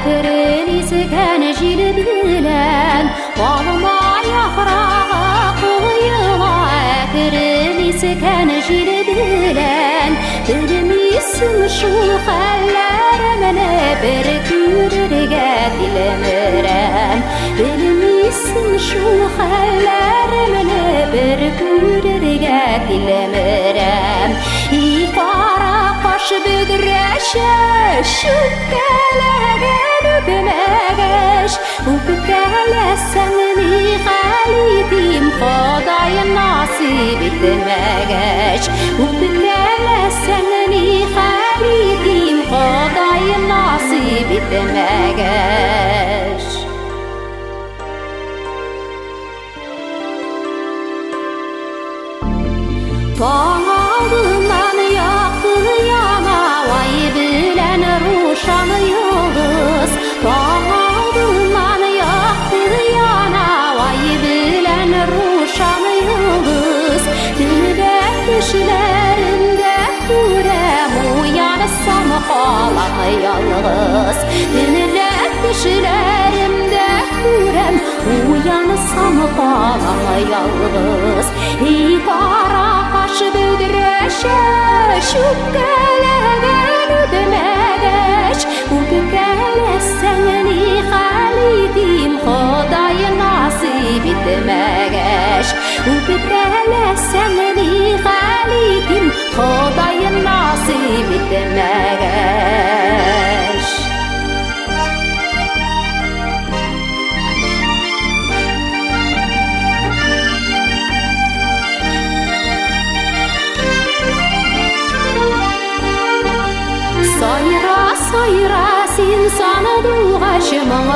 Kırılırken jil bilen Bağlama yaprağı koyula Kırılırken jil bilen Bilmişsin şu hallerimle bir gürürge dilemirem Bilmişsin şu hallerimle bir gürürge dilemirem İfara baş büdreşe şu kelegen öpmegeş Öpkele seni halidim Kodayım nasip etmegeş Öpkele seni halidim Kodayım nasip etmegeş Bağlından yaktı yana Vay bilen ruşan yıldız Bağlından yaktı yana Vay bilen ruşan yıldız Dilde düşlerimde kurem Uyanırsam halam yalnız Dilde düşlerimde kurem Uyanırsam halam yalnız İbara kaş büdreşe Şu kelegen öpmegeş Öpkele seni halidim Kodayı nasip etmegeş Öpkele seni halidim Kodayı nasip etmegeş Sayra sin sana duğaşımın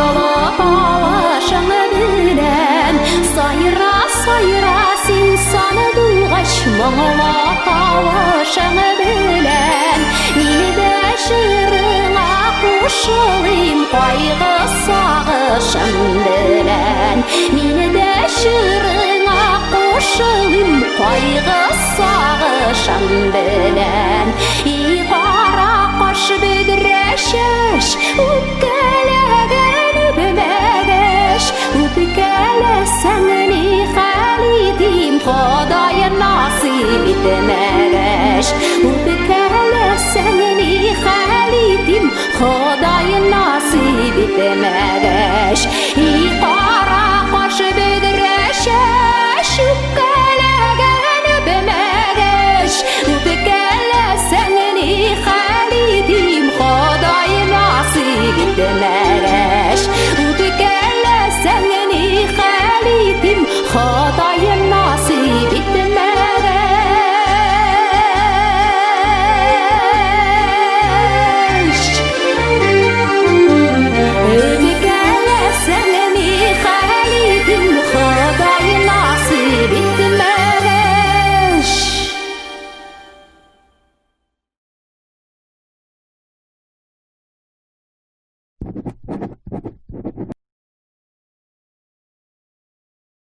bağışını bilen Sayra sin sana duğaşımın bağışını bilen Mini de şırına kuşulayım Kaygı sağışın bilen Mini de şırına kuşulayım Kaygı sağışın bilen İbara baş büdreşeş Öpkelegen öpmegeş Öpkele seni halidim Kodayı nasip etmegeş Öpkele seni halidim Kodayı nasip etmegeş